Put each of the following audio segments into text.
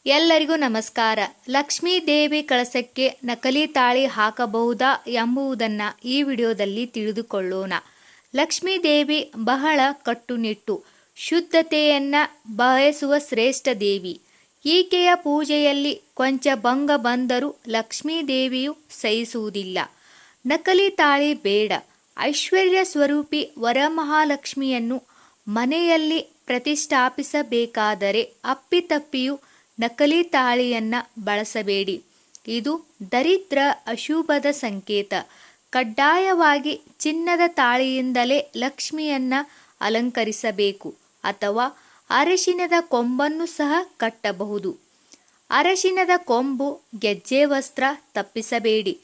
ಎಲ್ಲರಿಗೂ ನಮಸ್ಕಾರ. ಲಕ್ಷ್ಮೀ ದೇವಿ ಕಳಸಕ್ಕೆ ನಕಲಿ ತಾಳಿ ಹಾಕಬಹುದಾ ಎಂಬುದನ್ನು ಈ ವಿಡಿಯೋದಲ್ಲಿ ತಿಳಿದುಕೊಳ್ಳೋಣ. ಲಕ್ಷ್ಮೀ ದೇವಿ ಬಹಳ ಕಟ್ಟುನಿಟ್ಟು, ಶುದ್ಧತೆಯನ್ನು ಬಯಸುವ ಶ್ರೇಷ್ಠ ದೇವಿ. ಈಕೆಯ ಪೂಜೆಯಲ್ಲಿ ಕೊಂಚ ಭಂಗ ಬಂದರೂ ಲಕ್ಷ್ಮೀ ದೇವಿಯು ಸಹಿಸುವುದಿಲ್ಲ. ನಕಲಿ ತಾಳಿ ಬೇಡ. ಐಶ್ವರ್ಯ ಸ್ವರೂಪಿ ವರಮಹಾಲಕ್ಷ್ಮಿಯನ್ನು ಮನೆಯಲ್ಲಿ ಪ್ರತಿಷ್ಠಾಪಿಸಬೇಕಾದರೆ ಅಪ್ಪಿತಪ್ಪಿಯೂ ನಕಲಿ ತಾಳಿಯನ್ನು ಬಳಸಬೇಡಿ. ಇದು ದರಿದ್ರ, ಅಶುಭದ ಸಂಕೇತ. ಕಡ್ಡಾಯವಾಗಿ ಚಿನ್ನದ ತಾಳಿಯಿಂದಲೇ ಲಕ್ಷ್ಮಿಯನ್ನು ಅಲಂಕರಿಸಬೇಕು. ಅಥವಾ ಅರಶಿನದ ಕೊಂಬನ್ನು ಸಹ ಕಟ್ಟಬಹುದು. ಅರಶಿನದ ಕೊಂಬು, ಗೆಜ್ಜೆ ವಸ್ತ್ರ ತಪ್ಪಿಸಬೇಡಿ.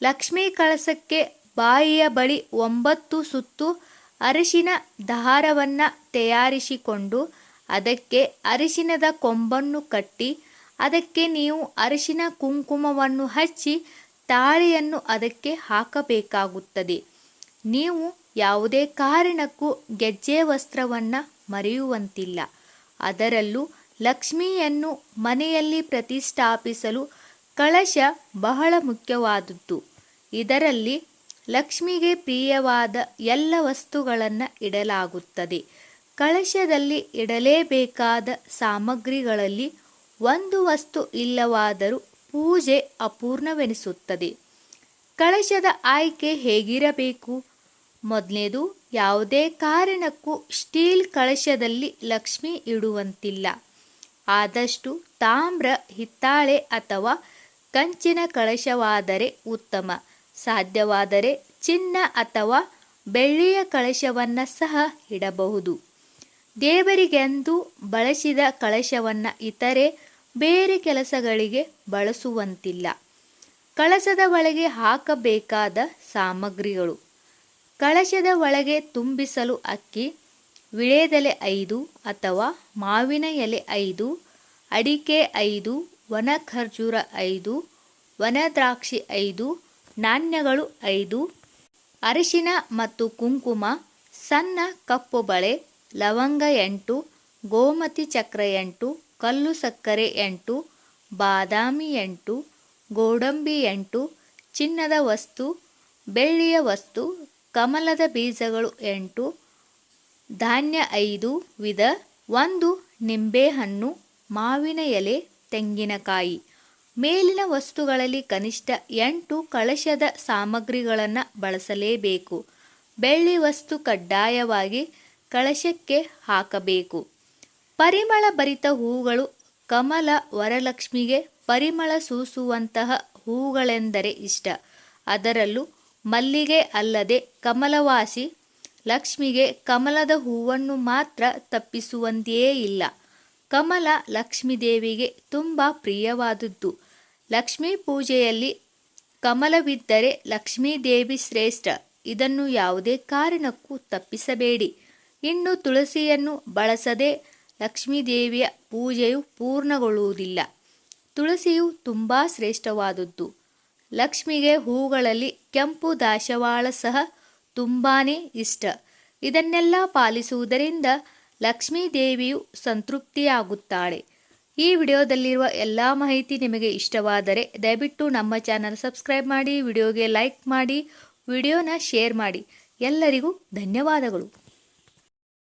ಲಕ್ಷ್ಮೀ ಕಳಸಕ್ಕೆ ಬಾಯಿಯ ಬಳಿ 9 ಸುತ್ತು ಅರಶಿನ ದಾರವನ್ನು ತಯಾರಿಸಿಕೊಂಡು ಅದಕ್ಕೆ ಅರಿಶಿನದ ಕೊಂಬನ್ನು ಕಟ್ಟಿ ಅದಕ್ಕೆ ನೀವು ಅರಿಶಿನ ಕುಂಕುಮವನ್ನು ಹಚ್ಚಿ ತಾಳಿಯನ್ನು ಅದಕ್ಕೆ ಹಾಕಬೇಕಾಗುತ್ತದೆ. ನೀವು ಯಾವುದೇ ಕಾರಣಕ್ಕೂ ಗೆಜ್ಜೆ ವಸ್ತ್ರವನ್ನು ಮರೆಯುವಂತಿಲ್ಲ. ಅದರಲ್ಲೂ ಲಕ್ಷ್ಮಿಯನ್ನು ಮನೆಯಲ್ಲಿ ಪ್ರತಿಷ್ಠಾಪಿಸಲು ಕಳಶ ಬಹಳ ಮುಖ್ಯವಾದದ್ದು. ಇದರಲ್ಲಿ ಲಕ್ಷ್ಮಿಗೆ ಪ್ರಿಯವಾದ ಎಲ್ಲ ವಸ್ತುಗಳನ್ನು ಇಡಲಾಗುತ್ತದೆ. ಕಳಶದಲ್ಲಿ ಇಡಲೇಬೇಕಾದ ಸಾಮಗ್ರಿಗಳಲ್ಲಿ ಒಂದು ವಸ್ತು ಇಲ್ಲವಾದರೂ ಪೂಜೆ ಅಪೂರ್ಣವೆನಿಸುತ್ತದೆ. ಕಳಶದ ಆಯ್ಕೆ ಹೇಗಿರಬೇಕು? ಮೊದಲನೇದು, ಯಾವುದೇ ಕಾರಣಕ್ಕೂ ಸ್ಟೀಲ್ ಕಳಶದಲ್ಲಿ ಲಕ್ಷ್ಮಿ ಇಡುವಂತಿಲ್ಲ. ಆದಷ್ಟು ತಾಮ್ರ, ಹಿತ್ತಾಳೆ ಅಥವಾ ಕಂಚಿನ ಕಳಶವಾದರೆ ಉತ್ತಮ. ಸಾಧ್ಯವಾದರೆ ಚಿನ್ನ ಅಥವಾ ಬೆಳ್ಳಿಯ ಕಳಶವನ್ನು ಸಹ ಇಡಬಹುದು. ದೇವರಿಗೆಂದು ಬಳಸಿದ ಕಳಶವನ್ನು ಇತರೆ ಬೇರೆ ಕೆಲಸಗಳಿಗೆ ಬಳಸುವಂತಿಲ್ಲ. ಕಳಶದ ಒಳಗೆ ಹಾಕಬೇಕಾದ ಸಾಮಗ್ರಿಗಳು: ಕಳಶದ ಒಳಗೆ ತುಂಬಿಸಲು ಅಕ್ಕಿ, ವಿಳೆದೆಲೆ 5 ಅಥವಾ ಮಾವಿನ ಎಲೆ 5, ಅಡಿಕೆ 5, ಒಣ ಖರ್ಜೂರ 5, ಒಣ ದ್ರಾಕ್ಷಿ 5, ನಾಣ್ಯಗಳು 5, ಅರಿಶಿನ ಮತ್ತು ಕುಂಕುಮ, ಸಣ್ಣ ಕಪ್ಪು ಬಳೆ, ಲವಂಗ 8, ಗೋಮತಿ ಚಕ್ರ 8, ಕಲ್ಲು ಸಕ್ಕರೆ 8, ಬಾದಾಮಿ 8, ಗೋಡಂಬಿ 8, ಚಿನ್ನದ ವಸ್ತು, ಬೆಳ್ಳಿಯ ವಸ್ತು, ಕಮಲದ ಬೀಜಗಳು 8, ಧಾನ್ಯ 5 ವಿಧ, 1 ನಿಂಬೆಹಣ್ಣು, ಮಾವಿನ ಎಲೆ, ತೆಂಗಿನಕಾಯಿ. ಮೇಲಿನ ವಸ್ತುಗಳಲ್ಲಿ ಕನಿಷ್ಠ 8 ಕಳಶದ ಸಾಮಗ್ರಿಗಳನ್ನು ಬಳಸಲೇಬೇಕು. ಬೆಳ್ಳಿ ವಸ್ತು ಕಡ್ಡಾಯವಾಗಿ ಕಳಶಕ್ಕೆ ಹಾಕಬೇಕು. ಪರಿಮಳ ಭರಿತ ಹೂಗಳು. ಕಮಲ ವರಲಕ್ಷ್ಮಿಗೆ ಪರಿಮಳ ಸೂಸುವಂತಹ ಹೂಗಳೆಂದರೆ ಇಷ್ಟ. ಅದರಲ್ಲೂ ಮಲ್ಲಿಗೆ ಅಲ್ಲದೆ ಕಮಲವಾಸಿ ಲಕ್ಷ್ಮಿಗೆ ಕಮಲದ ಹೂವನ್ನು ಮಾತ್ರ ತಪ್ಪಿಸುವಂತೆಯೇ ಇಲ್ಲ. ಕಮಲ ಲಕ್ಷ್ಮೀ ದೇವಿಗೆ ತುಂಬ ಪ್ರಿಯವಾದದ್ದು. ಲಕ್ಷ್ಮೀ ಪೂಜೆಯಲ್ಲಿ ಕಮಲವಿದ್ದರೆ ಲಕ್ಷ್ಮೀ ದೇವಿ ಶ್ರೇಷ್ಠ. ಇದನ್ನು ಯಾವುದೇ ಕಾರಣಕ್ಕೂ ತಪ್ಪಿಸಬೇಡಿ. ಇನ್ನು ತುಳಸಿಯನ್ನು ಬಳಸದೆ ಲಕ್ಷ್ಮೀ ದೇವಿಯ ಪೂಜೆಯು ಪೂರ್ಣಗೊಳ್ಳುವುದಿಲ್ಲ. ತುಳಸಿಯು ತುಂಬ ಶ್ರೇಷ್ಠವಾದದ್ದು. ಲಕ್ಷ್ಮಿಗೆ ಹೂಗಳಲ್ಲಿ ಕೆಂಪು ದಾಸವಾಳ ಸಹ ತುಂಬಾ ಇಷ್ಟ. ಇದನ್ನೆಲ್ಲ ಪಾಲಿಸುವುದರಿಂದ ಲಕ್ಷ್ಮೀ ದೇವಿಯು ಸಂತೃಪ್ತಿಯಾಗುತ್ತಾಳೆ. ಈ ವಿಡಿಯೋದಲ್ಲಿರುವ ಎಲ್ಲ ಮಾಹಿತಿ ನಿಮಗೆ ಇಷ್ಟವಾದರೆ ದಯವಿಟ್ಟು ನಮ್ಮ ಚಾನಲ್ ಸಬ್ಸ್ಕ್ರೈಬ್ ಮಾಡಿ, ವಿಡಿಯೋಗೆ ಲೈಕ್ ಮಾಡಿ, ವಿಡಿಯೋನ ಶೇರ್ ಮಾಡಿ. ಎಲ್ಲರಿಗೂ ಧನ್ಯವಾದಗಳು.